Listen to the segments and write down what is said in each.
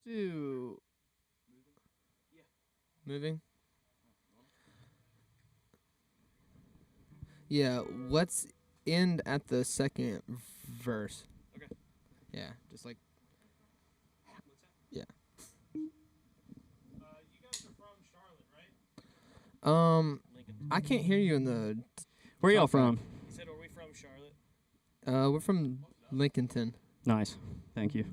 do moving. Yeah, let's end at the second verse. Okay. Yeah, just like. Yeah. You guys are from Charlotte, right? I can't hear you in the. Where y'all from? He said, are we from Charlotte? We're from Lincolnton. Nice. Thank you.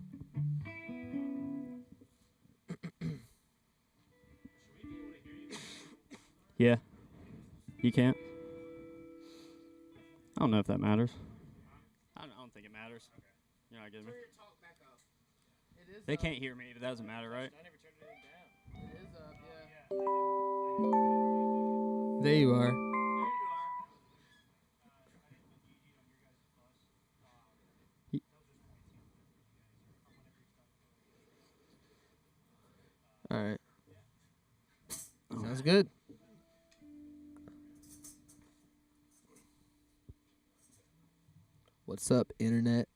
Yeah. You can't? I don't know if that matters. I don't think it matters. Okay. You're not getting me? They can't hear me, but that doesn't matter, right? I never turned anything down. It is up, yeah. There you are. All right. Sounds good. What's up, internet?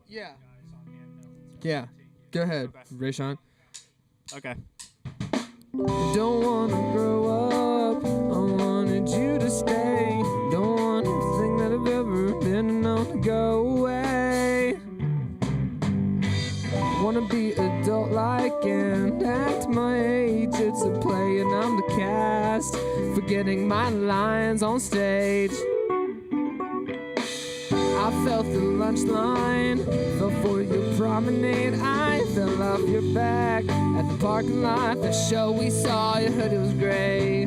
Yeah. Yeah. Go ahead, Rayshan. Okay. Don't wanna grow up. I wanted you to stay. Don't want to think that I've ever been known to go away. Wanna be adult-like and act my age. It's a play and I'm the cast, forgetting my lines on stage. I felt the lunch line, fell for your promenade. I fell off your back at the parking lot. The show we saw, you heard it was great.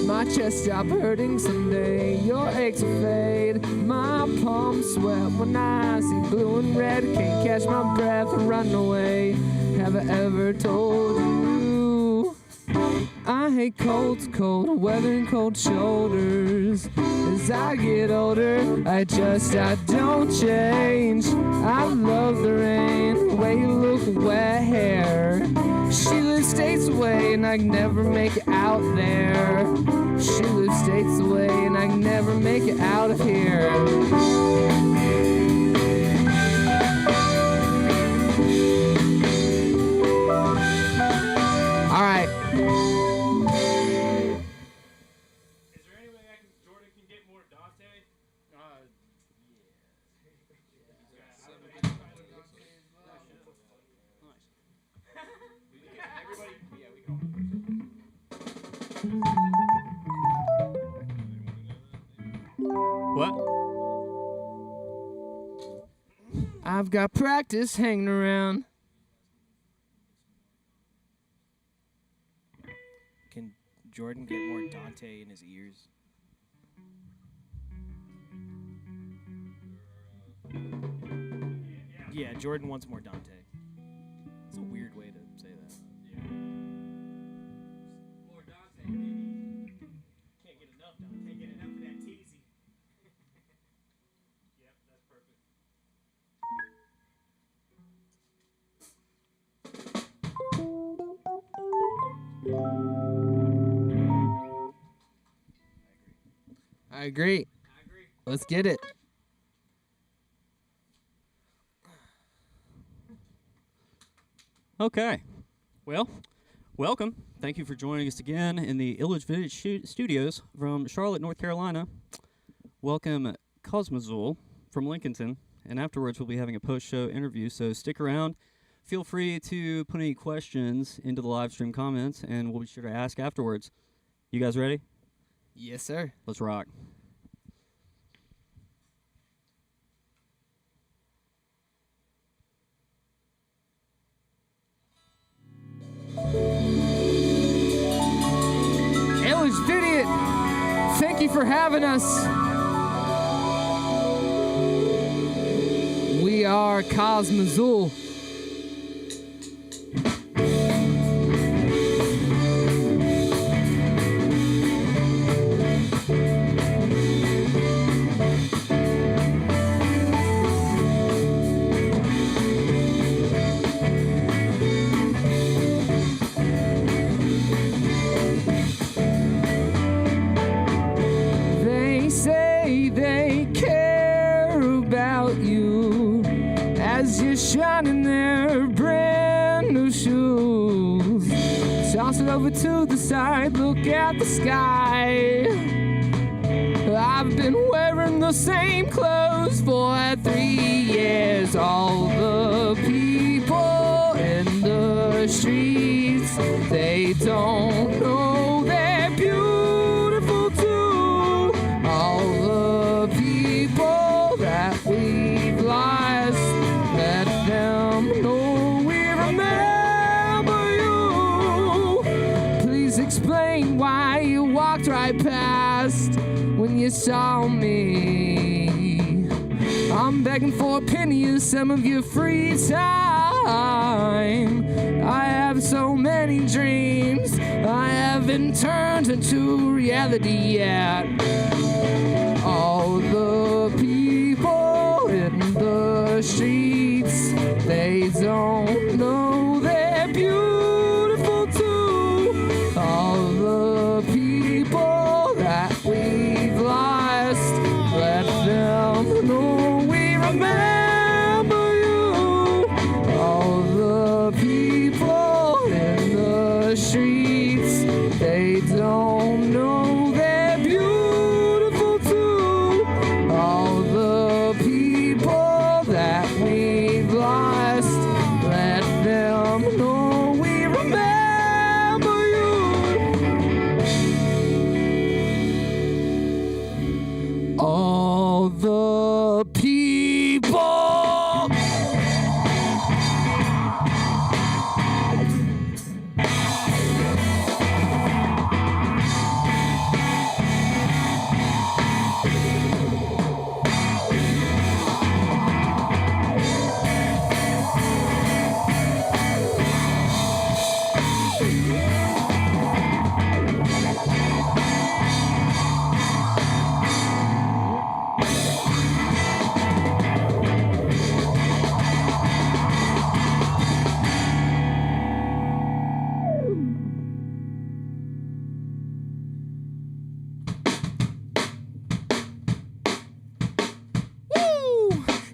My chest stopped hurting someday. Your aches will fade. My palms sweat when I see blue and red. Can't catch my breath and run away. Have I ever told you I hate cold weather and cold shoulders? As I get older, I don't change. I love the rain, the way you look with wet hair. She lives states away and I can never make it out there. She lives states away and I can never make it out of here. All right. Is there any way Jordan can get more Dante? Everybody, yeah, we go. What? I've got practice hanging around. Can Jordan get more Dante in his ears? Yeah, Jordan wants more Dante. It's a weird way to say that. More Dante, baby. Can't get enough Dante. Can't get enough of that teasy. Yep, that's perfect. I agree. Let's get it. Okay. Well, welcome. Thank you for joining us again in the Illage Vidiot studios from Charlotte, North Carolina. Welcome, Kozmazuul from Lincolnton. And afterwards, we'll be having a post-show interview, so stick around. Feel free to put any questions into the live stream comments, and we'll be sure to ask afterwards. You guys ready? Yes, sir. Let's rock. Illage Vidiot, thank you for having us. We are Kozmazuul. shining their brand new shoes. Toss it over to the side, look at the sky. I've been wearing the same clothes for 3 years. All the people in the streets, they don't know they're beautiful too. All the people that we've lost, let them know we remember you. Please explain why you walked right past when you saw me. I'm begging for a penny of some of your free time. I have so many dreams I haven't turned into reality yet. All the people in the streets, they don't know they're beautiful too. All the people that we've lost, let them know we remember you. All the people in the streets, they don't know they're beautiful too. All the people that we've lost, let them know we remember you. All the people.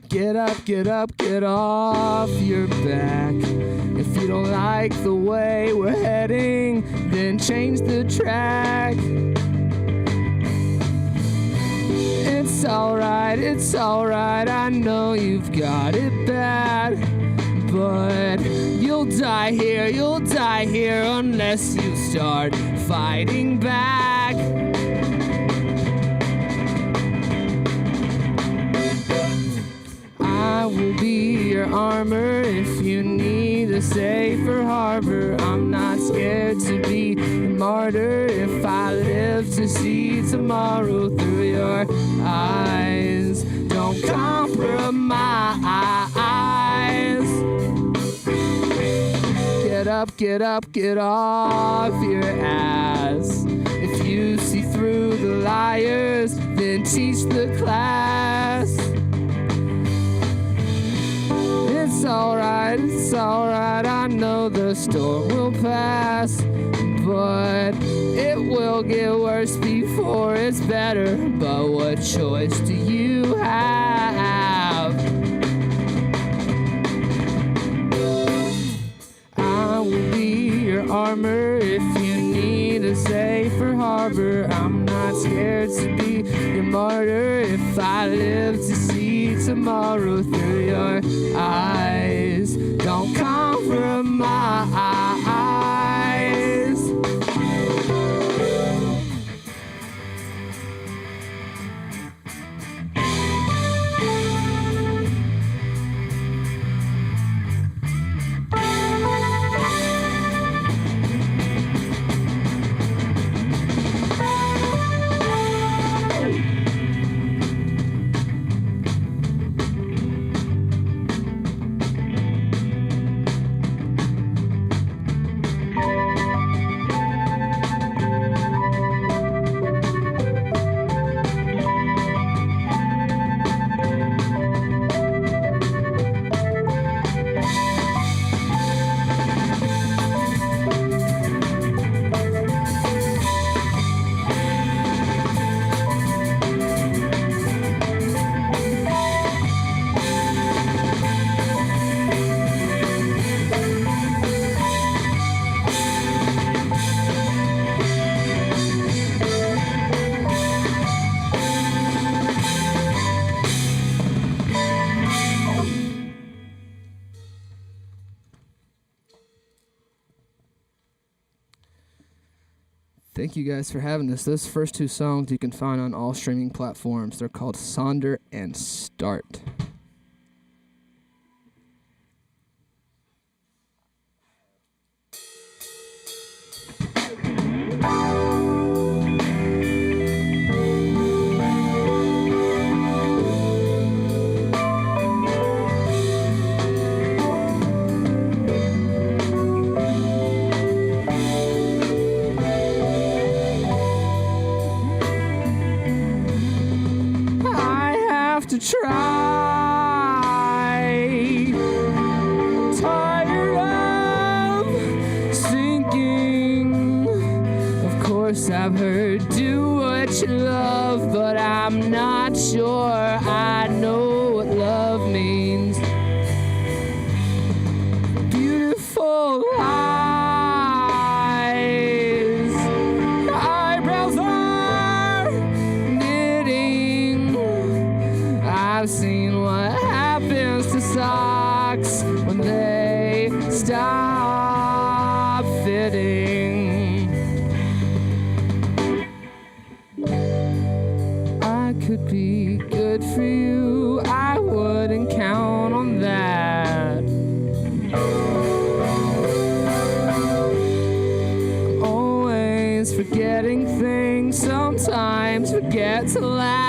Get up, get up, get off your back. If you don't like the way we're heading, then change the track. It's alright, I know you've got it bad. But you'll die here unless you start fighting back. I will be your armor if you need a safer harbor. I'm not scared to be a martyr if I live to see tomorrow through your eyes. Don't compromise. Get up, get off your ass. If you see through the liars, then teach the class. It's alright, I know the storm will pass. But it will get worse before it's better. But what choice do you have? I will be your armor if you need a safer harbor. I'm not scared to be your martyr if I live to see tomorrow through your eyes. Don't compromise. Thank you guys for having us. Those first two songs you can find on all streaming platforms. They're called Sonder and Start. To try, tired of sinking. Of course I've heard do what you love, but I'm not sure I know what love means. Beautiful eyes, eyebrows are knitting. I've seen what happens to socks when they stop fitting. I could be good for you, I wouldn't count on that. I'm always forgetting things, sometimes forget to laugh.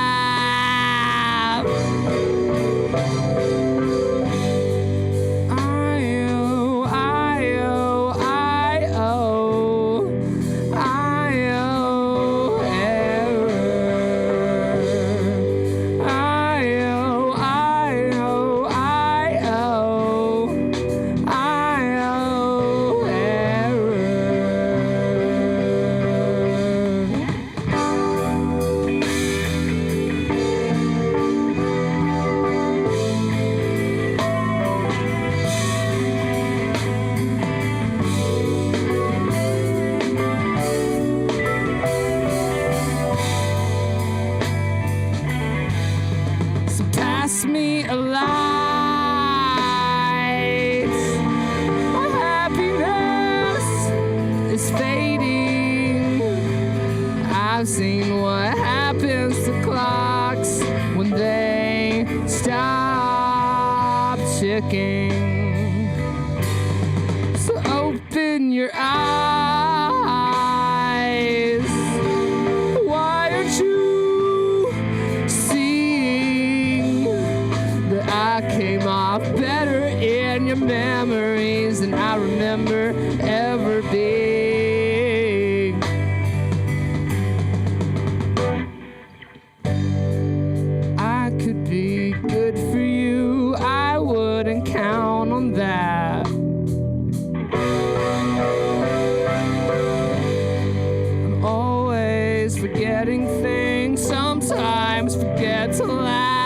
Pass me a light. My happiness is fading. I've seen what happens to clocks when they stop ticking. So open your eyes. Why aren't you seeing that I came off better in your memories than I remember ever being? I could be good for you, I wouldn't count on that. I'm always forgetting things, sometimes forget to laugh.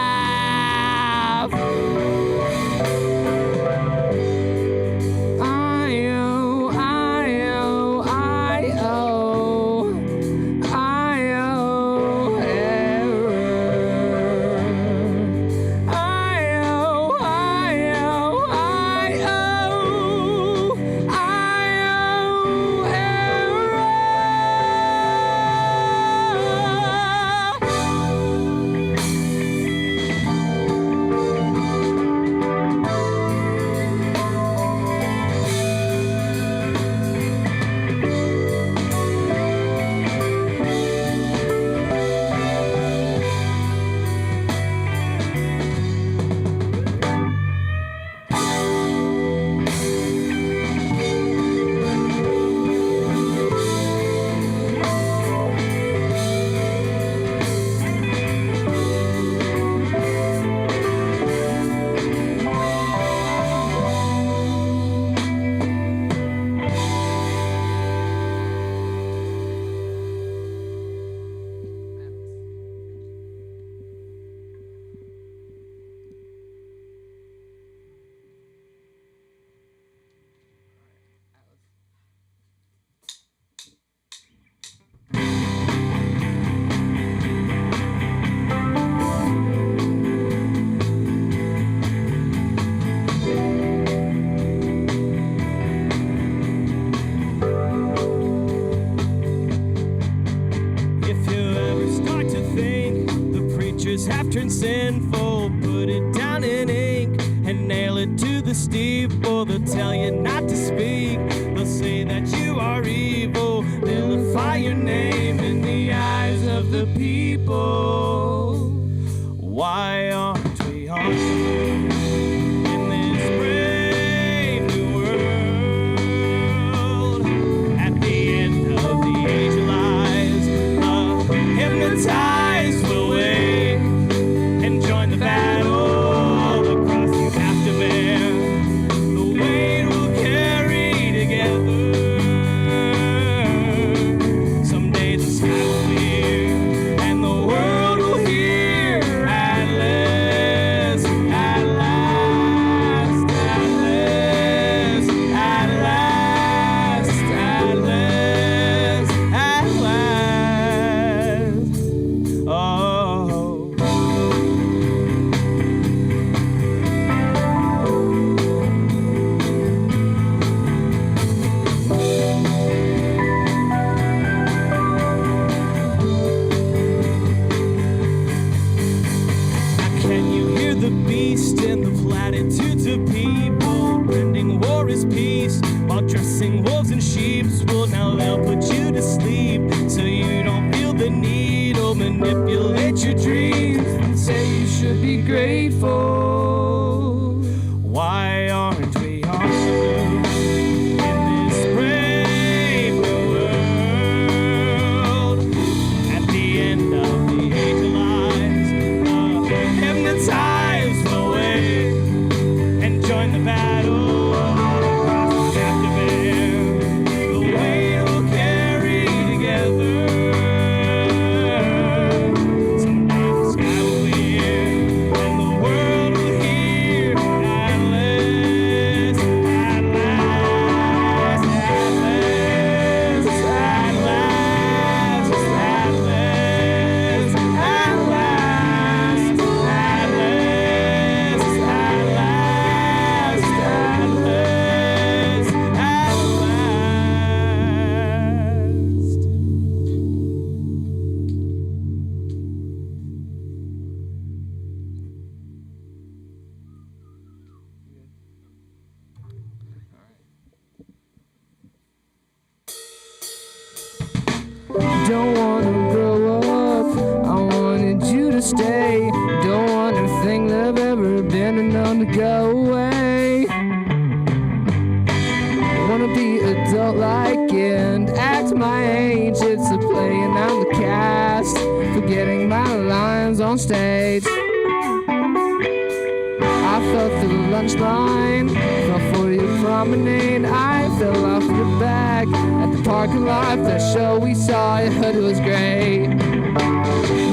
fingers have turned sinful. Put it down in ink and nail it to the steeple. They'll tell you not to speak. They'll say that you are evil. Vilify your name in the eyes of the people. Why aren't we awesome in this brave new world? At the end of the age lies, the hypnotized will wake and join the battle. The cross you have to bear, the weight we'll carry together. Someday the sky will clear and the world will hear at last, at last, at last, at last, at last, at last. Oh. Can you hear the beast in the platitudes of people? Pretending war is peace while dressing wolves in sheep's wool. Now they'll put you to sleep so you don't feel the need. Or manipulate your dreams and say you should be grateful. Why aren't we awesome in this brave new world? At the end of the age lies, hypnotized will wait and join the battle. Cross have to bear, the weight we'll carry together. Someday the sky will clear and the world will hear at last, at last, at last, at last, at last, at last, at last, at last, at last. Don't wanna grow up, I wanted you to stay. Don't want a thing that I've ever been and none to go away. Wanna be adult-like and act my age. It's a play and I'm the cast, forgetting my lines on stage. I fell through the lunch line, fell for your promenade. I fell off your back at the parking lot. The show we saw, I heard it was great.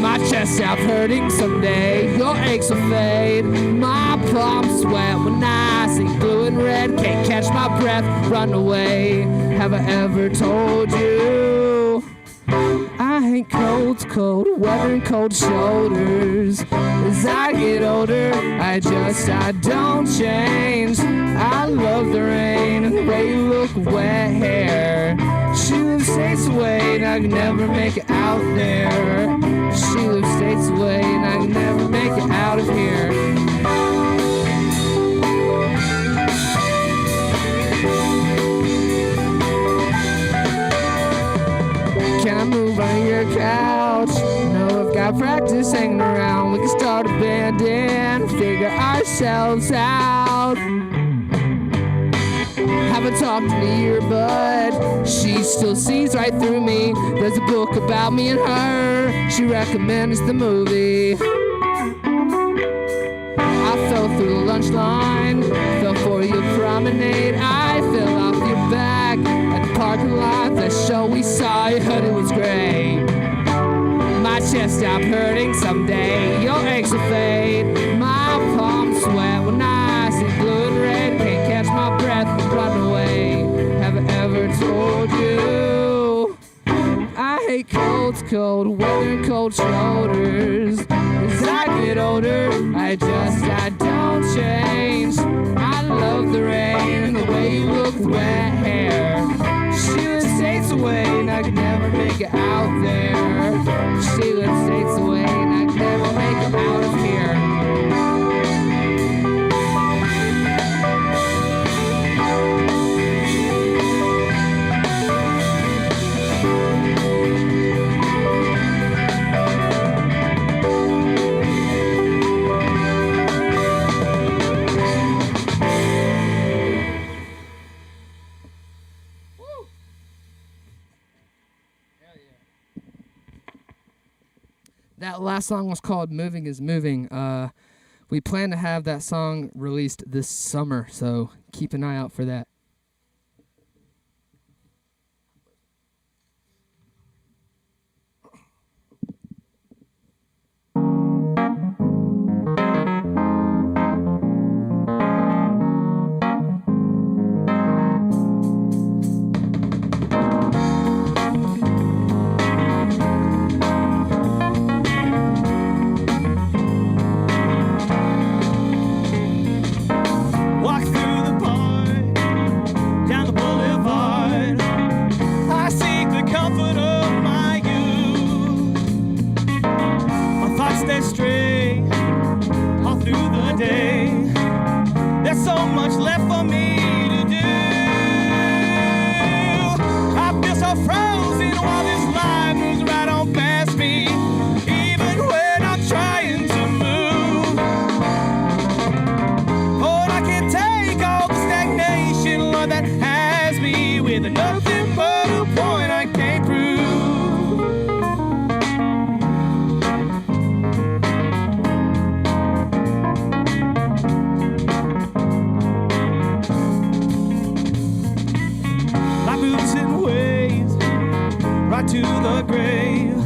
My chest stopped hurting someday, your aches will fade. My palms sweat when I see blue and red. Can't catch my breath, run away. Have I ever told you I hate cold weather and cold shoulders? As I get older, I don't change. I love the rain and the way you look wet hair. She lives states away and I can never make it out there. She lives states away and I can never make it out of here. Can I move on your couch? No, I've got practice hanging around. We can start a band and figure ourselves out. Haven't talked in a year, but she still sees right through me. There's a book about me and her. She recommends the movie. I fell through the lunch line, fell for your promenade. I fell off your back at the parking lot. The show we saw, I heard it was great. My chest stopped hurting someday, your aches will fade. My palms sweat when I see blue and red. Can't catch my breath, run away. Have I ever told you I hate cold weather and cold shoulders? As I get older, I don't change. I love the rain and the way you look with wet hair. She lives states away and I could never make it out there. She lives states away and I could never make it That last song was called Moving is Moving. We plan to have that song released this summer, so keep an eye out for that. Walk through the park, down the boulevard. I seek the comfort of my youth. My thoughts they stray all through the day. There's so much left for me to do. I feel so frozen while this life moves right on past me, even when I'm trying to move. Oh, and I can't take all the stagnation, Lord, that has me with nothing but a point I can't prove. Life moves in ways right to the grave.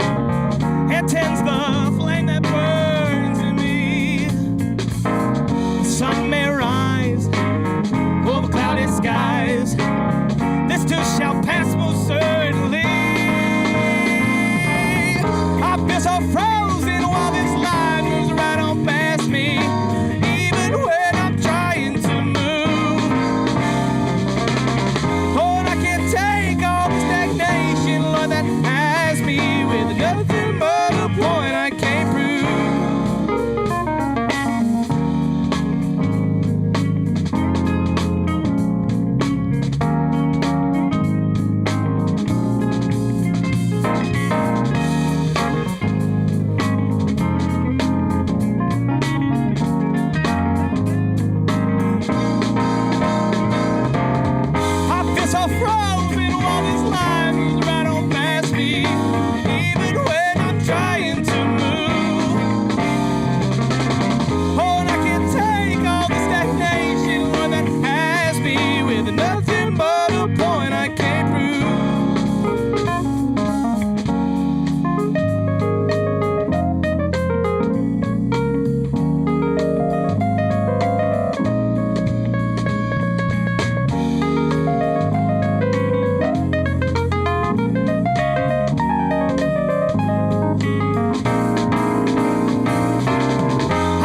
It tends the flame that burns in me. The sun may rise over cloudy skies. This too shall pass most certainly. I feel so frozen while this life moves right on past me, even when I'm trying to move. Oh, and I can't take all the stagnation, Lord, that has me with nothing but a point I can't prove. I feel so frozen while this life moves right on past me, even when I'm trying to move. Oh, and I can't take all the stagnation, Lord, that has me with nothing but a point I can't prove.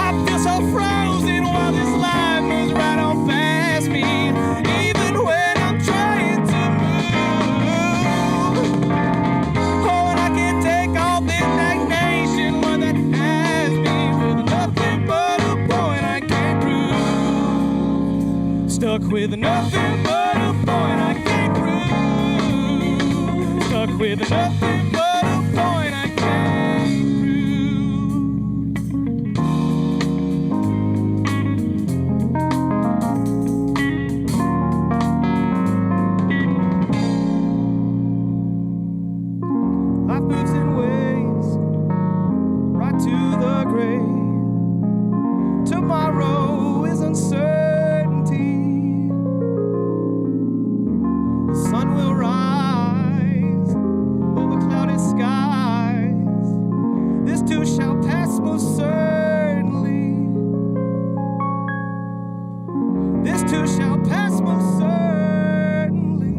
I feel so frozen while this life moves right on past me, even when I'm trying to move. Oh, and I can't take all this stagnation, Lord, that has me with nothing but a point I can't prove. Stuck with nothing but a point I can't prove. Stuck with nothing but a point I can't prove. Life moves in ways right to the grave. Tomorrow is uncertainty. The sun will rise over cloudy skies. This too shall pass most certainly. This too shall pass most certainly.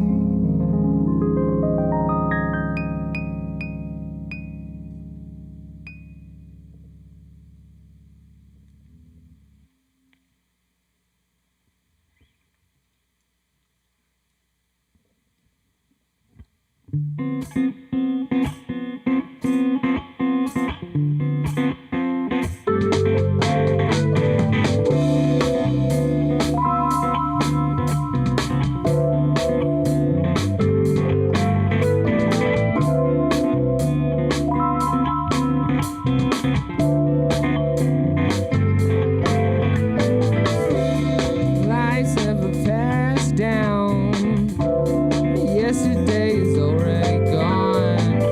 Yesterday is already gone.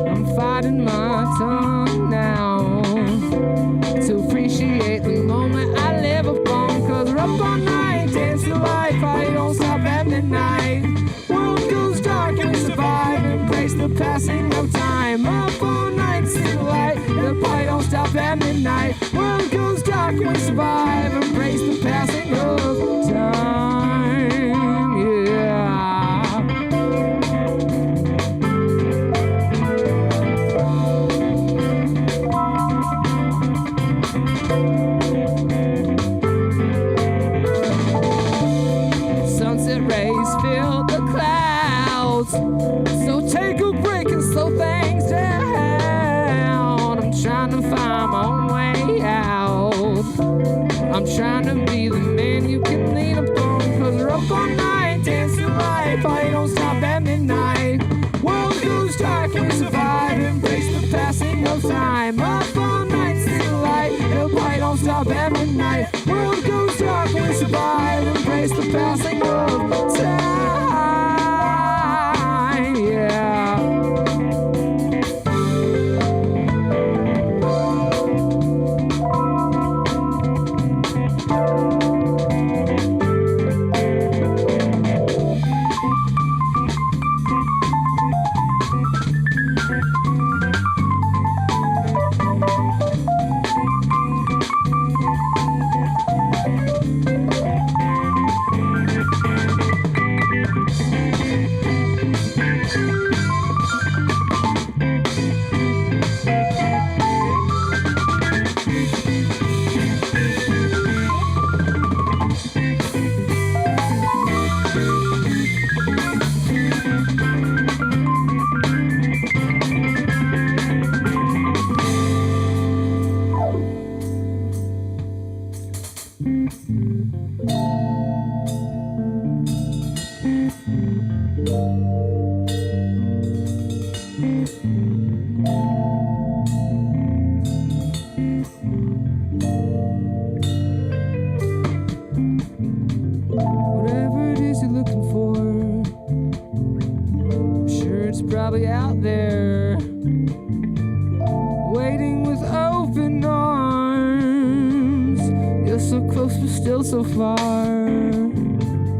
I'm fighting my tongue now. passing of time. Up all night, see the light, it'll play, don't stop every night. World goes dark, we survive, embrace the passing of time, yeah. Whatever it is you're looking for, I'm sure it's probably out there, waiting with open arms. You're so close but still so far.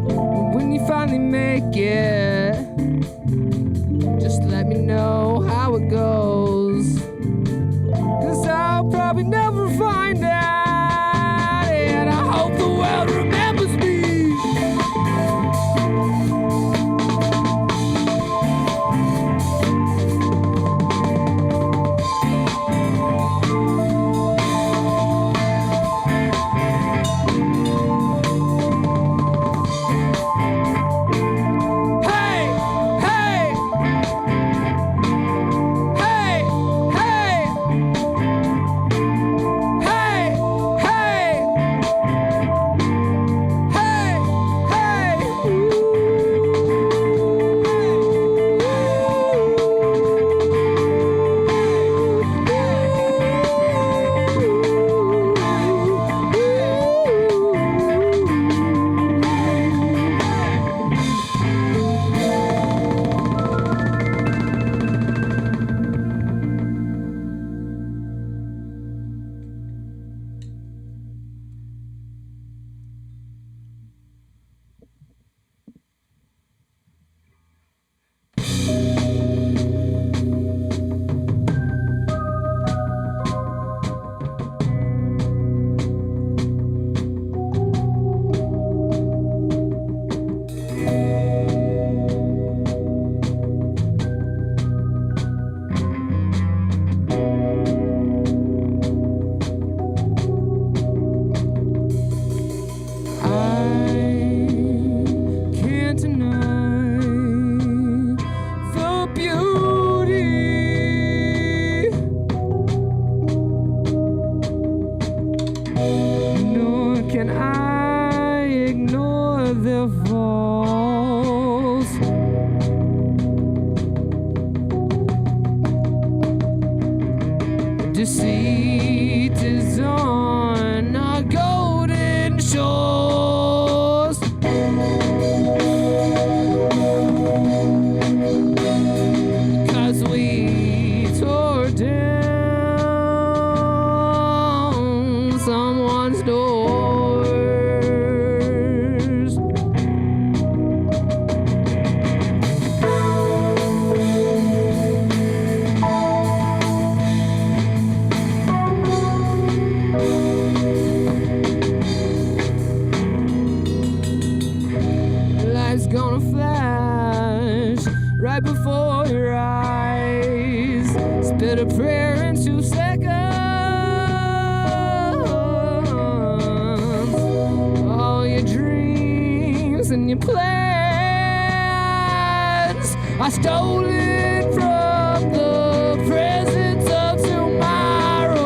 But when you finally make it, just let me know how it goes, 'cause I'll probably never find out, and I hope the world remembers me. Deceit is on our golden shores. Because we tore down someone's doors. Gonna flash right before your eyes. Spit a prayer in 2 seconds. All your dreams and your plans are stolen from the presence of tomorrow.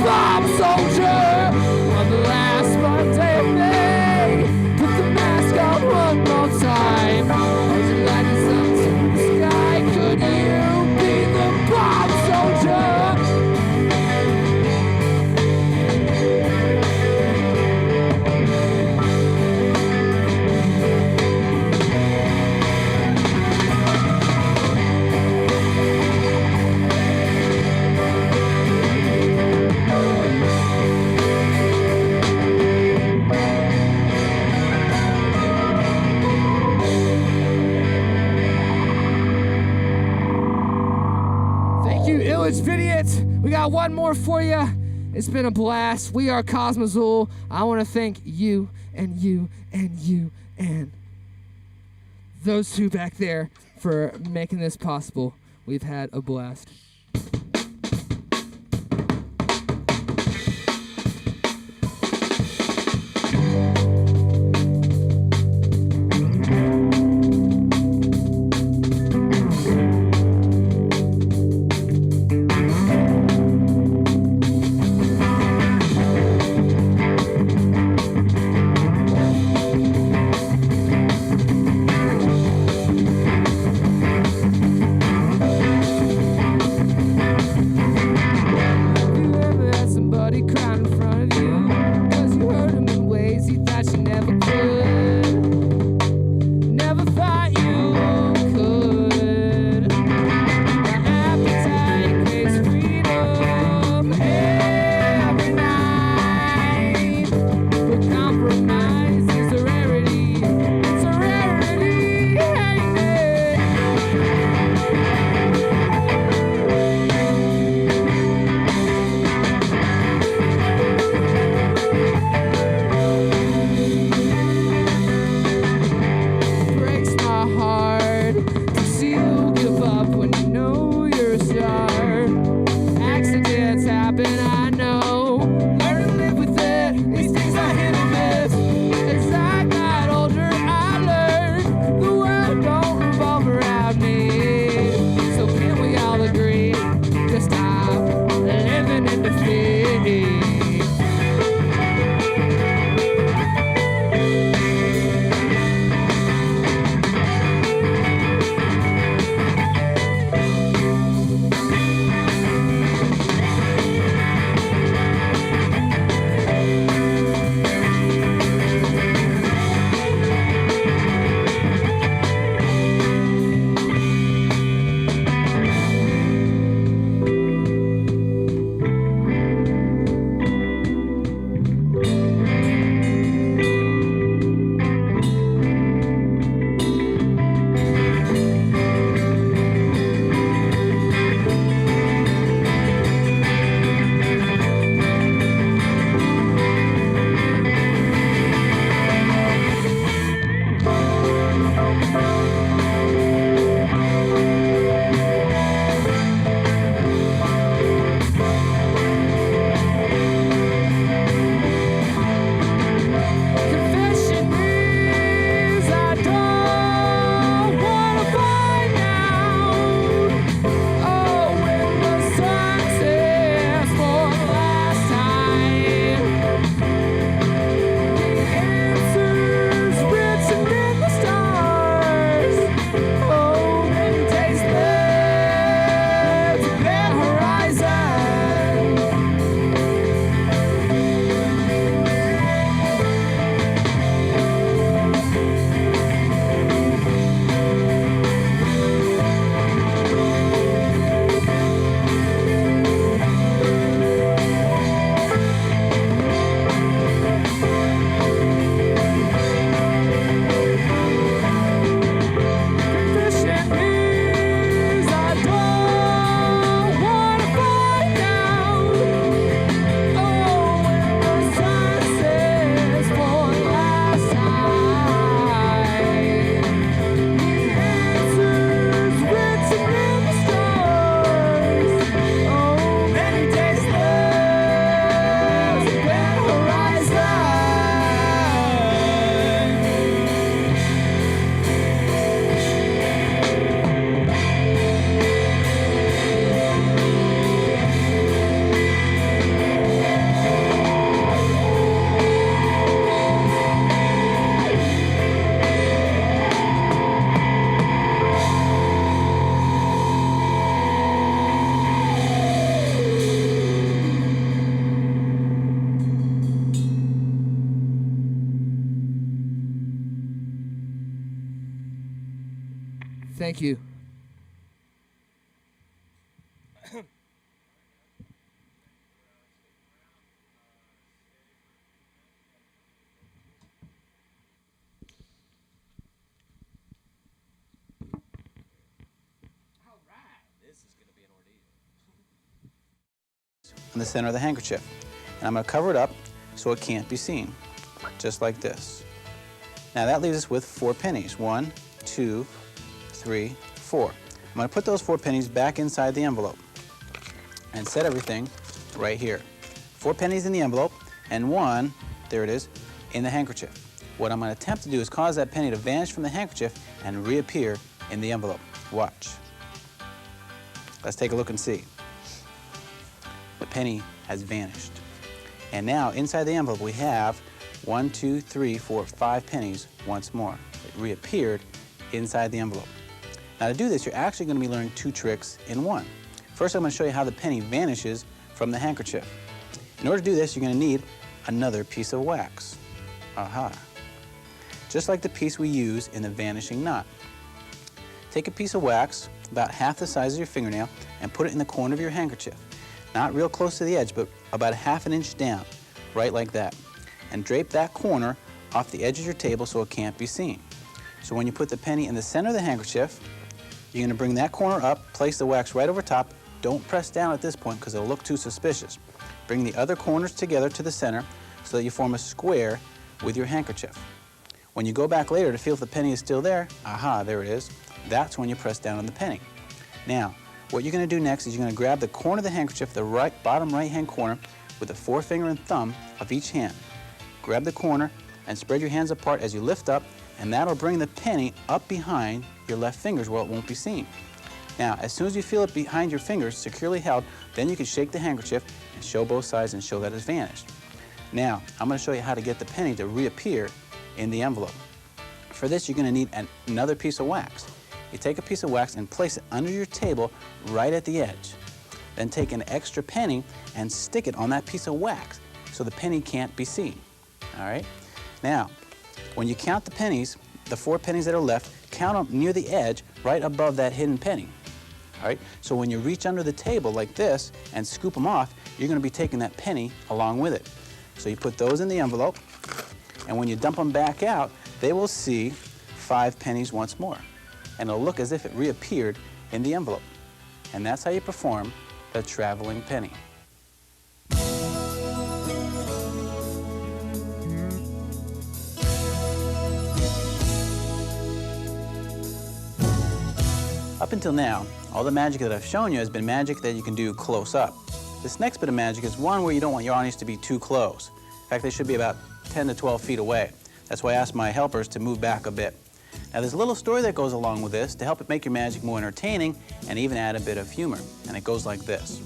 bomb soldier on the last Monday of May. Put the mask on one more time. As you light us up to the sky, could you be the bomb soldier? Illage Vidiot. We got one more for you. It's been a blast. We are Kozmazuul. I want to thank you and you and you and those two back there for making this possible. We've had a blast. Thank you. In the center of the handkerchief. And I'm going to cover it up so it can't be seen, just like this. Now that leaves us with 4 pennies. 1, 2, 3, 4. I'm going to put those 4 pennies back inside the envelope and set everything right here. 4 pennies in the envelope and 1, there it is, in the handkerchief. What I'm going to attempt to do is cause that penny to vanish from the handkerchief and reappear in the envelope. Watch. Let's take a look and see. The penny has vanished. And now inside the envelope we have 1, 2, 3, 4, 5 pennies once more. It reappeared inside the envelope. Now to do this, you're actually going to be learning 2 tricks in one. First, I'm going to show you how the penny vanishes from the handkerchief. In order to do this, you're going to need another piece of wax. Aha. Just like the piece we use in the vanishing knot. Take a piece of wax, about half the size of your fingernail, and put it in the corner of your handkerchief. Not real close to the edge, but about ½ an inch down, right like that. And drape that corner off the edge of your table so it can't be seen. So when you put the penny in the center of the handkerchief, you're going to bring that corner up, place the wax right over top. Don't press down at this point because it'll look too suspicious. Bring the other corners together to the center so that you form a square with your handkerchief. When you go back later to feel if the penny is still there, aha, there it is. That's when you press down on the penny. Now, what you're going to do next is you're going to grab the corner of the handkerchief, the bottom right-hand corner, with the forefinger and thumb of each hand. Grab the corner and spread your hands apart as you lift up, and that'll bring the penny up behind your left fingers where it won't be seen. Now, as soon as you feel it behind your fingers, securely held, then you can shake the handkerchief and show both sides and show that it's vanished. Now, I'm going to show you how to get the penny to reappear in the envelope. For this, you're going to need another piece of wax. You take a piece of wax and place it under your table right at the edge. Then take an extra penny and stick it on that piece of wax so the penny can't be seen. All right? Now, when you count the pennies, the 4 pennies that are left, count them near the edge right above that hidden penny. All right? So when you reach under the table like this and scoop them off, you're going to be taking that penny along with it. So you put those in the envelope, and when you dump them back out, they will see 5 pennies once more. And it'll look as if it reappeared in the envelope. And that's how you perform the traveling penny. Up until now, all the magic that I've shown you has been magic that you can do close up. This next bit of magic is one where you don't want your audience to be too close. In fact, they should be about 10 to 12 feet away. That's why I asked my helpers to move back a bit. Now there's a little story that goes along with this to help it make your magic more entertaining and even add a bit of humor. And it goes like this.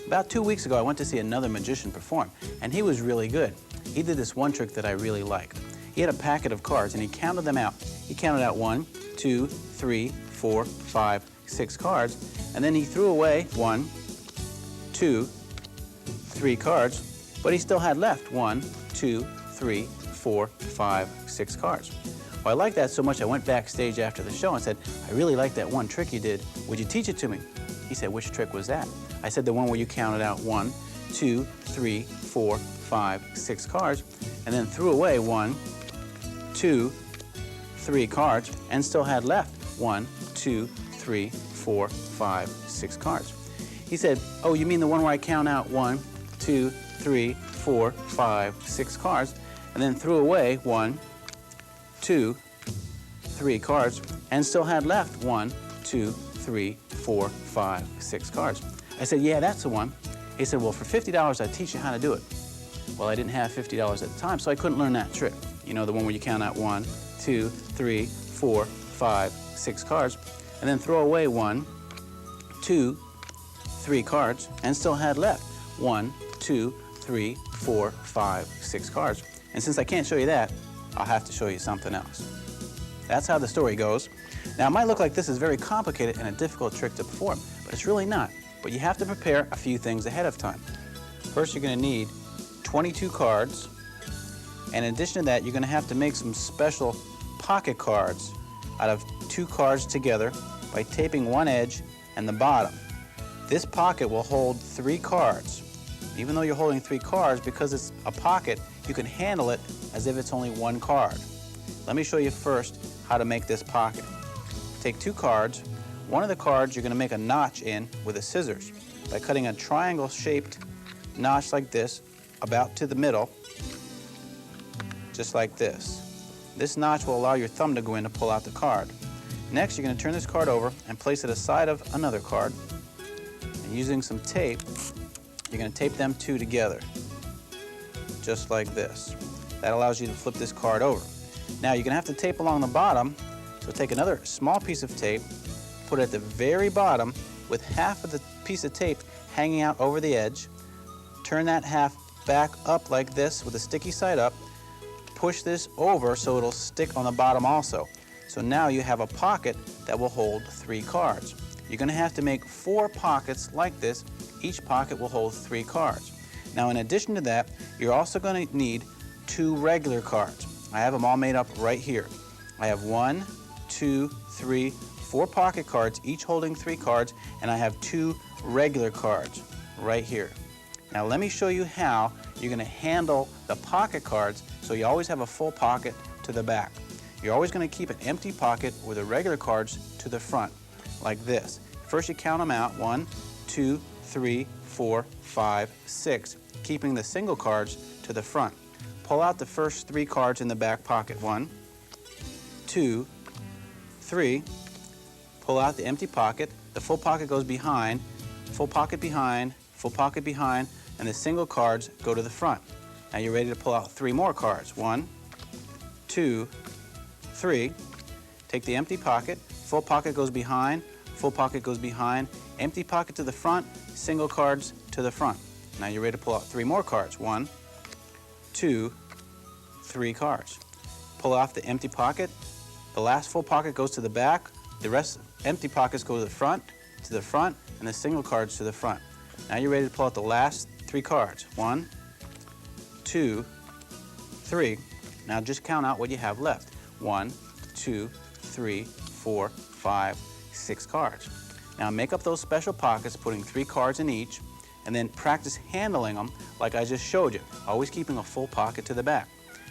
About 2 weeks ago, I went to see another magician perform, and he was really good. He did this one trick that I really liked. He had a packet of cards, and he counted them out. He counted out 1, 2, 3, 4, 5, 6 cards, and then he threw away 1, 2, 3 cards, but he still had left 1, 2, 3, 4, 5, 6 cards. Well, I liked that so much I went backstage after the show and said, I really like that one trick you did. Would you teach it to me? He said, which trick was that? I said, the one where you counted out 1, 2, 3, 4, 5, 6 cards, and then threw away 1, 2, 3 cards, and still had left 1, 2, 3, 4, 5, 6 cards. He said, oh, you mean the one where I count out 1, 2, 3, 4, 5, 6 cards, and then threw away 1, 2, 3 cards, and still had left 1, 2, 3, 4, 5, 6 cards. I said, yeah, that's the one. He said, well, for $50, I'd teach you how to do it. Well, I didn't have $50 at the time, so I couldn't learn that trick. You know, the one where you count out 1, 2, 3, 4, 5, 6 cards, and then throw away 1, 2, 3 cards, and still had left 1, 2, 3, 4, 5, 6 cards. And since I can't show you that, I'll have to show you something else. That's how the story goes. Now, it might look like this is very complicated and a difficult trick to perform, but it's really not. But you have to prepare a few things ahead of time. First, you're going to need 22 cards, and in addition to that, you're going to have to make some special pocket cards out of two cards together by taping one edge and the bottom. This pocket will hold 3 cards. Even though you're holding 3 cards, because it's a pocket, you can handle it as if it's only 1 card. Let me show you first how to make this pocket. Take 2 cards. One of the cards you're going to make a notch in with a scissors by cutting a triangle-shaped notch like this about to the middle, just like this. This notch will allow your thumb to go in to pull out the card. Next, you're going to turn this card over and place it aside of another card. And using some tape, you're going to tape them 2 together, just like this. That allows you to flip this card over. Now, you're going to have to tape along the bottom, so take another small piece of tape, put it at the very bottom with half of the piece of tape hanging out over the edge. Turn that half back up like this with the sticky side up. Push this over so it'll stick on the bottom also. So now you have a pocket that will hold 3 cards. You're going to have to make 4 pockets like this. Each pocket will hold 3 cards. Now, in addition to that, you're also going to need 2 regular cards. I have them all made up right here. I have 1, 2, 3, 4 pocket cards, each holding 3 cards, and I have 2 regular cards right here. Now, let me show you how you're going to handle the pocket cards so you always have a full pocket to the back. You're always going to keep an empty pocket with the regular cards to the front, like this. First, you count them out, 1, 2, 3, 4, 5, 6, keeping the single cards to the front. Pull out the first 3 cards in the back pocket, 1, 2, 3. Pull out the empty pocket. The full pocket goes behind, full pocket behind, full pocket behind, and the single cards go to the front. Now you're ready to pull out 3 more cards. 1, 2, 3. Take the empty pocket, full pocket goes behind, full pocket goes behind, empty pocket to the front, single cards to the front. Now you're ready to pull out 3 more cards. 1, 2, 3 cards. Pull off the empty pocket. The last full pocket goes to the back. The rest empty pockets go to the front, and the single cards to the front. Now you're ready to pull out the last 3 cards. 1, 2, 3. Now just count out what you have left. 1, 2, 3, 4, 5, 6 cards. Now make up those special pockets, putting 3 cards in each, and then practice handling them like I just showed you, always keeping a full pocket to the back.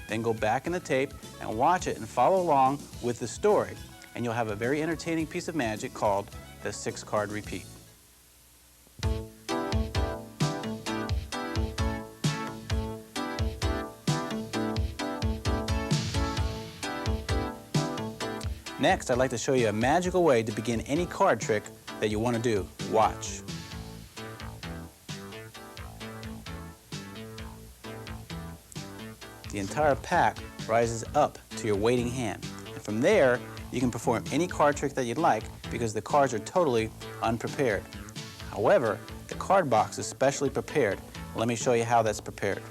Then go back in the tape and watch it and follow along with the story, and you'll have a very entertaining piece of magic called the 6-card repeat. Next, I'd like to show you a magical way to begin any card trick that you want to do. Watch. The entire pack rises up to your waiting hand. And from there, you can perform any card trick that you'd like because the cards are totally unprepared. However, the card box is specially prepared. Let me show you how that's prepared.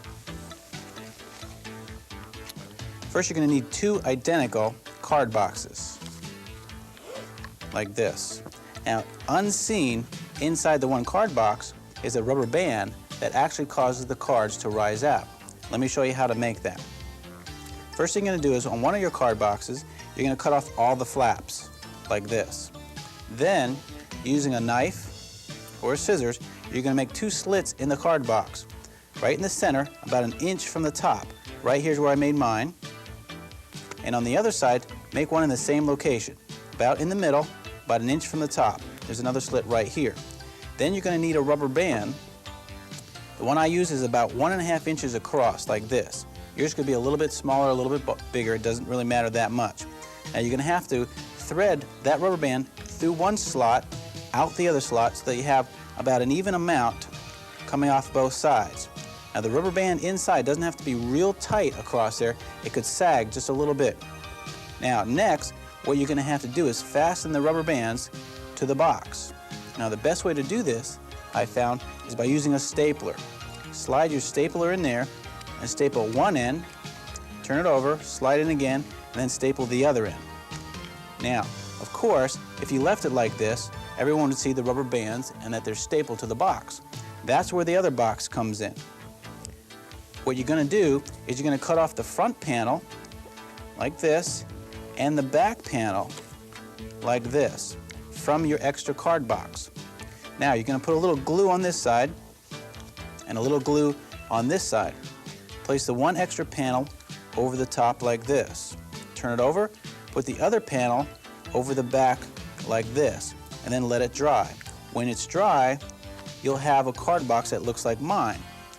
First, you're going to need 2 identical card boxes, like this. Now, unseen inside the one card box is a rubber band that actually causes the cards to rise out. Let me show you how to make that. First thing you're going to do is on one of your card boxes, you're going to cut off all the flaps, like this. Then, using a knife or scissors, you're going to make 2 slits in the card box. Right in the center, about 1 inch from the top. Right here's where I made mine. And on the other side, make one in the same location. About in the middle, about 1 inch from the top. There's another slit right here. Then you're going to need a rubber band. The one I use is about 1.5 inches across, like this. Yours could be a little bit smaller, a little bit bigger. It doesn't really matter that much. Now you're going to have to thread that rubber band through one slot, out the other slot, so that you have about an even amount coming off both sides. Now the rubber band inside doesn't have to be real tight across there. It could sag just a little bit. Now next, what you're going to have to do is fasten the rubber bands to the box. Now the best way to do this, I found, is by using a stapler. Slide your stapler in there and staple one end, turn it over, slide in again, and then staple the other end. Now, of course, if you left it like this, everyone would see the rubber bands and that they're stapled to the box. That's where the other box comes in. What you're going to do is you're going to cut off the front panel like this and the back panel like this from your extra card box. Now you're going to put a little glue on this side and a little glue on this side. Place the one extra panel over the top like this. Turn it over, put the other panel over the back like this, and then let it dry. When it's dry, you'll have a card box that looks like mine.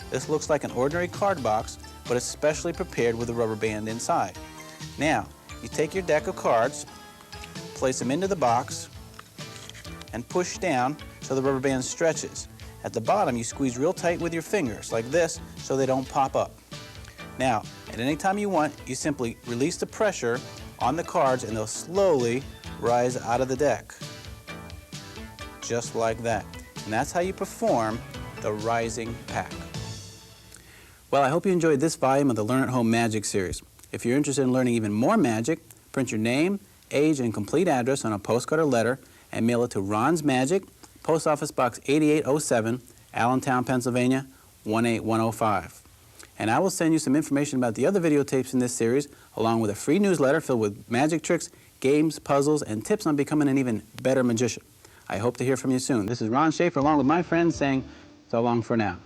This looks like an ordinary card box, but it's specially prepared with a rubber band inside. Now, you take your deck of cards, place them into the box, and push down so the rubber band stretches. At the bottom, you squeeze real tight with your fingers, like this, so they don't pop up. Now, at any time you want, you simply release the pressure on the cards and they'll slowly rise out of the deck. Just like that. And that's how you perform the rising pack. Well, I hope you enjoyed this volume of the Learn at Home Magic series. If you're interested in learning even more magic, print your name, age, and complete address on a postcard or letter and mail it to Ron's Magic, Post Office Box 8807, Allentown, Pennsylvania, 18105. And I will send you some information about the other videotapes in this series, along with a free newsletter filled with magic tricks, games, puzzles, and tips on becoming an even better magician. I hope to hear from you soon. This is Ron Schaefer, along with my friends, saying so long for now.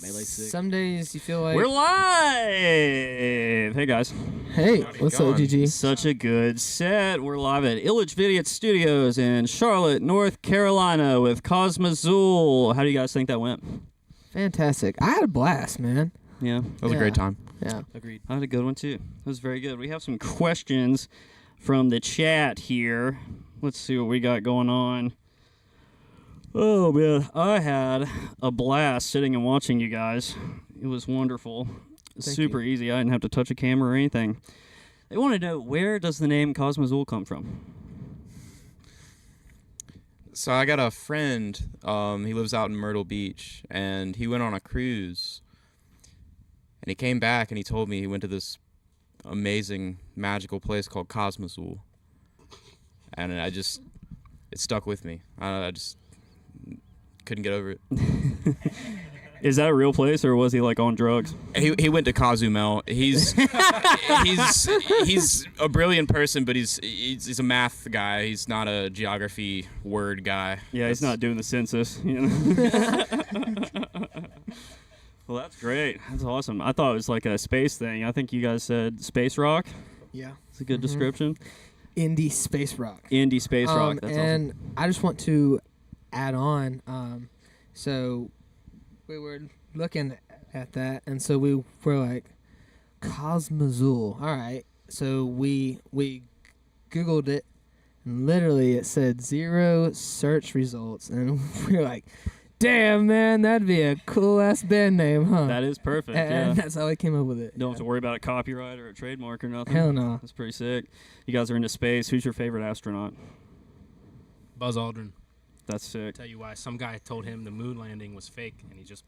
Melee sick. Some days you feel like We're live! Hey, guys. Hey, what's up, GG? Such a good set. We're live at Illage Vidiot Studios in Charlotte, North Carolina with Kozmazuul. How do you guys think that went? Fantastic. I had a blast, man. Yeah. That was a great time. Yeah. Agreed. I had a good one, too. It was very good. We have some questions from the chat here. Let's see what we got going on. Oh, man. I had a blast sitting and watching you guys. It was wonderful. Super easy. I didn't have to touch a camera or anything. They want to know, where does the name Kozmazuul come from? So I got a friend. He lives out in Myrtle Beach, and he went on a cruise. And he came back, and he told me he went to this amazing, magical place called Kozmazuul. And it stuck with me. I just couldn't get over it. Is that a real place, or was he like on drugs? He went to Kozmazuul. He's a brilliant person, but he's a math guy. He's not a geography word guy. Yeah, he's not doing the census. You know? Well, that's great. That's awesome. I thought it was like a space thing. I think you guys said space rock. Yeah. It's a good description. Indie space rock. Indie space rock. That's and awesome. I just want to add on. So we were looking at that, and so we were like, Kozmazuul. All right. So we Googled it, and literally it said 0 search results, and we were like, damn, man, that'd be a cool-ass band name, huh? That is perfect. And Yeah. that's how we came up with it. Don't have to worry about a copyright or a trademark or nothing. Hell no. That's pretty sick. You guys are into space. Who's your favorite astronaut? Buzz Aldrin. That's sick. Tell you why. Some guy told him the moon landing was fake, and he just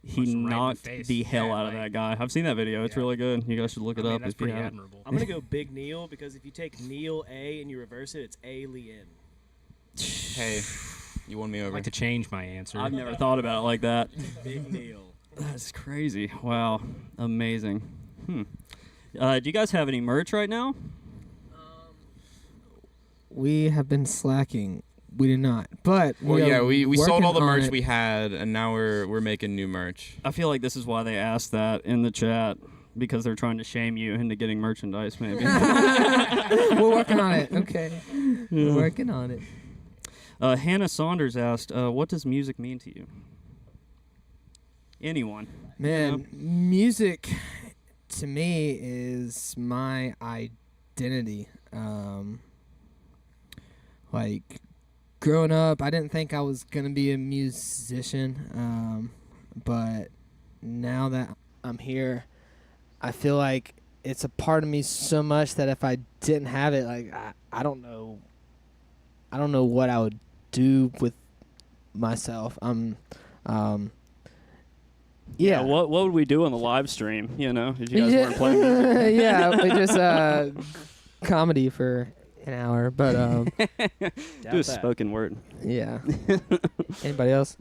He punched him right in knocked face. the hell Yeah, out of like, that guy. I've seen that video. It's yeah. really good. You guys should look it I mean, up that's if you pretty haven't. admirable. I'm gonna go Big Neil because if you take Neil A and you reverse it, it's Alien. Hey, you won me I'd over. like to change my answer. I've never thought about it like that. Big Neil. That's crazy. Wow. Amazing. Do you guys have any merch right now? We have been slacking. We did not. But Well, yeah, we sold working all the on merch it. we had, and now we're making new merch. I feel like this is why they asked that in the chat, because they're trying to shame you into getting merchandise, maybe. We're working on it. Okay. We're working on it. Hannah Saunders asked, what does music mean to you? Anyone? Man, music to me is my identity. Like growing up, I didn't think I was gonna be a musician, but now that I'm here, I feel like it's a part of me so much that if I didn't have it, like I don't know what I would do with myself. Yeah. What would we do on the live stream? You know, if you guys weren't playing music. Yeah, we just comedy for an hour, but Do a spoken word. yeah. Anybody else?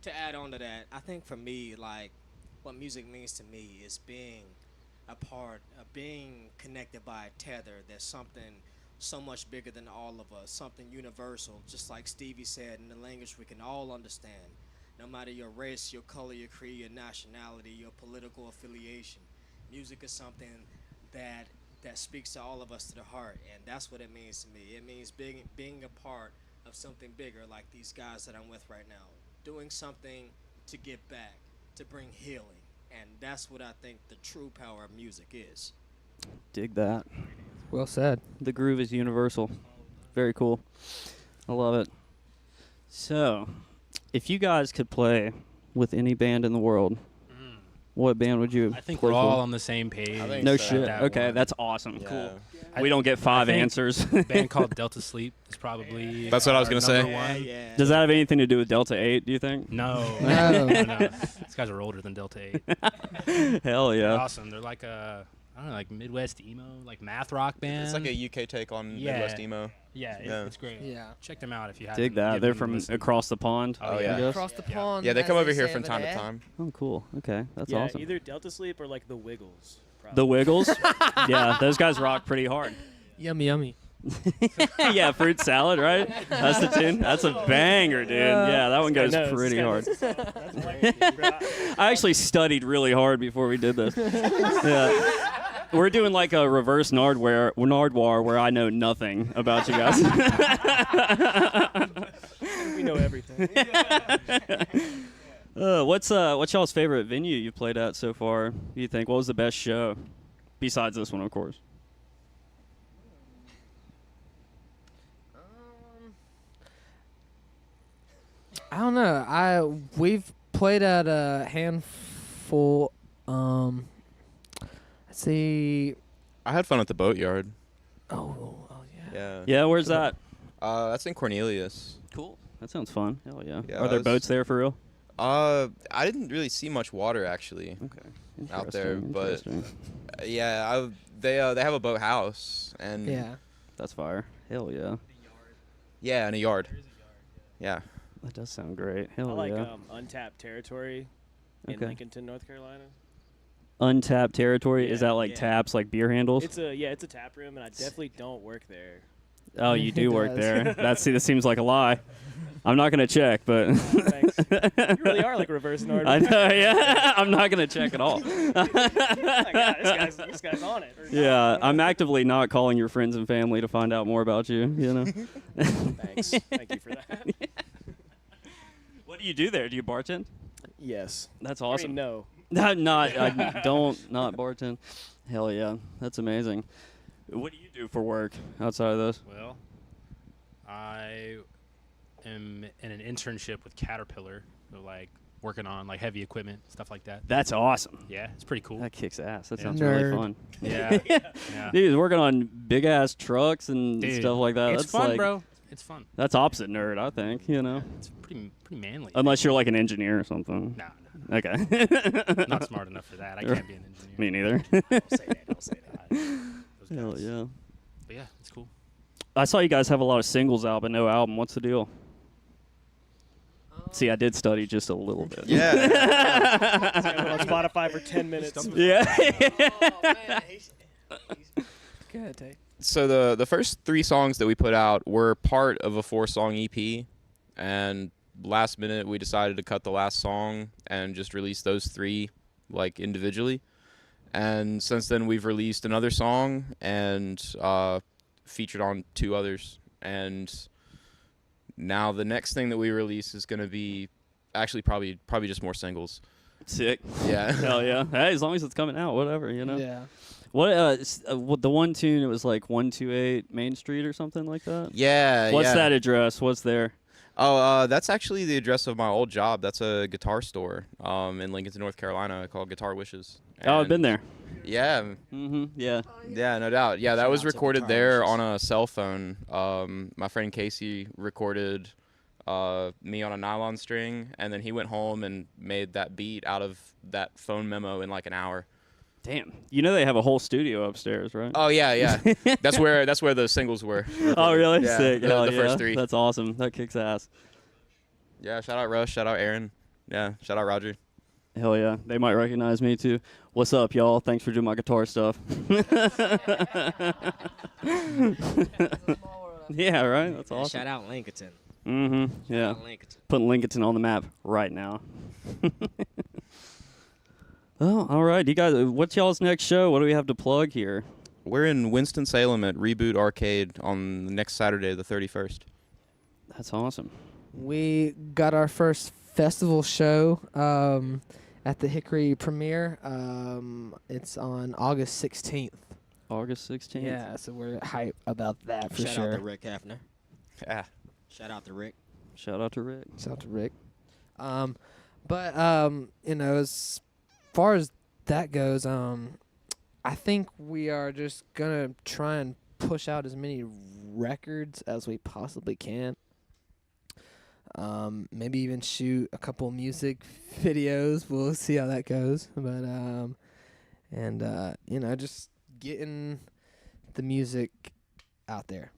To add on to that, I think for me, like, what music means to me is being a part of being connected by a tether. There's something so much bigger than all of us, something universal, just like Stevie said, in the language we can all understand, no matter your race, your color, your creed, your nationality, your political affiliation. Music is something that speaks to all of us to the heart, and that's what it means to me. It means being a part of something bigger, like these guys that I'm with right now, doing something to give back, to bring healing, and that's what I think the true power of music is. Dig that. Well said. The groove is universal. Very cool. I love it. So, if you guys could play with any band in the world, what band would you I think play we're all for? on the same page. think No so. shit. That Okay, one. that's awesome. Yeah. Cool. I- We don't get 5 I think answers. A band called Delta Sleep is probably. That's what I was gonna say. number one. Yeah. Does that have anything to do with Delta 8, do you think? No. No. No. These guys are older than Delta 8. Hell They're yeah. awesome. They're like a, I don't know, like Midwest emo, like math rock band. It's like a UK take on Yeah. Midwest emo. Yeah, Yeah. it's great. Yeah. Check them out if you haven't. Dig that. given They're them a from listen. across the pond. Oh, Oh, yeah. yeah. Across the pond. Yeah, they as come over here say from time to there. time. Oh, cool. Okay, that's yeah, awesome. either Delta Sleep or like the Wiggles. Probably. The Wiggles? Yeah, those guys rock pretty hard. Yummy, yummy. Yeah, fruit salad, right? That's the tune. That's a banger, dude. Yeah, that one goes pretty hard. I actually studied really hard before we did this. Yeah. We're doing like a reverse Nardwar where I know nothing about you guys. We know everything. What's y'all's favorite venue you played at so far? You think? What was the best show? Besides this one, of course. I don't know. We've played at a handful. Let's see. I had fun at the boatyard. Oh yeah. Yeah. Yeah, where's that? That's in Cornelius. Cool. That sounds fun. Hell yeah. Yeah, Are there that boats there for real? I didn't really see much water actually Okay. out there, but Interesting. they have a boathouse and Yeah. That's fire. Hell yeah. yeah, in a yard. Yeah. That does sound great. I Hell like yeah. Untapped Territory in Okay. Lincolnton, North Carolina. Untapped territory? Is Yeah, that like yeah. taps, like beer handles? It's a tap room, and I definitely don't work there. Oh, you do It work does. there. That seems like a lie. I'm not gonna check, but Thanks. You really are like reverse Nard. I know. Yeah, I'm not gonna check at all. Like, yeah, this guy's on it. Or not, Yeah, you know? I'm actively not calling your friends and family to find out more about you. You know. Thanks. Thank you for that. What do you do there? Do you bartend? Yes. That's I awesome. mean, no. I don't bartend. Hell yeah, that's amazing. What do you do for work outside of this? Well, I am in an internship with Caterpillar, so like working on like heavy equipment, stuff like that. That's awesome. Yeah, it's pretty cool. That kicks ass. That Yeah. sounds Nerd. really fun. Yeah, yeah. Dude, he's working on big ass trucks and Dude, stuff like that. It's That's fun, like, bro. It's fun. That's opposite nerd, I think. You know, It's pretty manly. unless you're like an engineer or something. Nah, Okay. not smart enough for that. I can't be an engineer. Me neither. Don't say that. Don't say that. Those Hell guys. yeah. But yeah, it's cool. I saw you guys have a lot of singles out, but no album. What's the deal? See, I did study just a little bit. Yeah. On Spotify for 10 minutes. Yeah. Go ahead, Tate. So the first 3 songs that we put out were part of a 4-song EP, and last minute we decided to cut the last song and just release those 3 like individually. And since then we've released another song and featured on 2 others. And now the next thing that we release is going to be actually probably just more singles. Sick. Yeah. Hell yeah. Hey, as long as it's coming out, whatever, you know. Yeah. What the one tune? It was like 128 Main Street or something like that. Yeah. What's yeah. that address? What's there? Oh, that's actually the address of my old job. That's a guitar store in Lincoln, North Carolina called Guitar Wishes. Oh, I've been there. Yeah. Mm-hmm. Yeah. Yeah, no doubt. Yeah, that Shout was out to recorded Guitar there Wishes. on a cell phone. My friend Casey recorded me on a nylon string, and then he went home and made that beat out of that phone memo in like an hour. Damn. You know they have a whole studio upstairs, right? Oh yeah, yeah. that's where the singles were. Oh, really? Yeah, Sick. the Hell yeah. first 3. That's awesome. That kicks ass. Yeah, shout out Rush, shout out Aaron. Yeah, shout out Roger. Hell yeah. They might recognize me too. What's up, y'all? Thanks for doing my guitar stuff. Yeah, right? That's awesome. Shout out Lincoln. Mm-hmm. Yeah. Lincoln. Putting Lincoln on the map right now. Oh, all right. You guys, what's y'all's next show? What do we have to plug here? We're in Winston-Salem at Reboot Arcade on the next Saturday, the 31st. That's awesome. We got our first festival show at the Hickory premiere. It's on August 16th. August 16th. Yeah, so we're hype about that for Shout sure. out to Rick Hefner. Yeah. Shout out to Rick. Shout out to Rick. Shout out to Rick. You know, as far as that goes, I think we are just gonna try and push out as many records as we possibly can. Maybe even shoot a couple music videos. We'll see how that goes. But you know, just getting the music out there.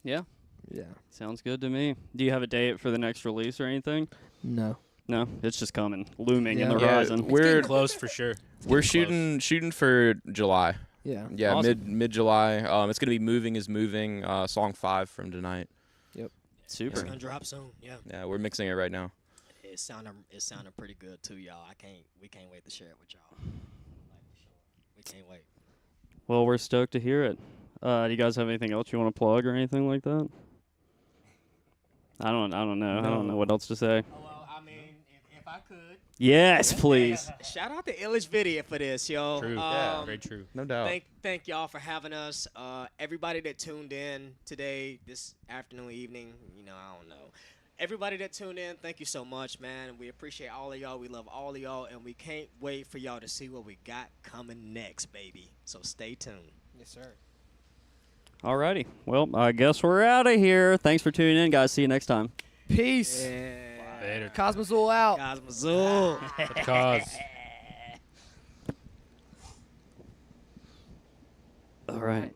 Yeah. Yeah. Sounds good to me. Do you have a date for the next release or anything? No. No, it's just coming, looming in Yeah. the Yeah, horizon. we're Close for sure. It's we're getting close. shooting for July. Yeah. Yeah, Awesome. mid July. It's gonna be Moving is Moving, song 5 from tonight. It's Super. gonna drop soon. Yeah. Yeah, we're mixing it right now. It's sounding pretty good too, y'all. We can't wait to share it with y'all. Like, for sure. We can't wait. Well, we're stoked to hear it. Do you guys have anything else you want to plug or anything like that? I don't know. I don't know what else to say. Oh, well, I mean, if I could. Yes, please. Shout out to Illage Vidiot for this, yo. True. Yeah, very true. No doubt. Thank y'all for having us. Everybody that tuned in today, this afternoon, evening, I don't know. Everybody that tuned in, thank you so much, man. We appreciate all of y'all. We love all of y'all, and we can't wait for y'all to see what we got coming next, baby. So stay tuned. Yes, sir. Alrighty. Well, I guess we're out of here. Thanks for tuning in, guys. See you next time. Peace. Later. Kozmazuul out. Kozmazuul. Cause. All right.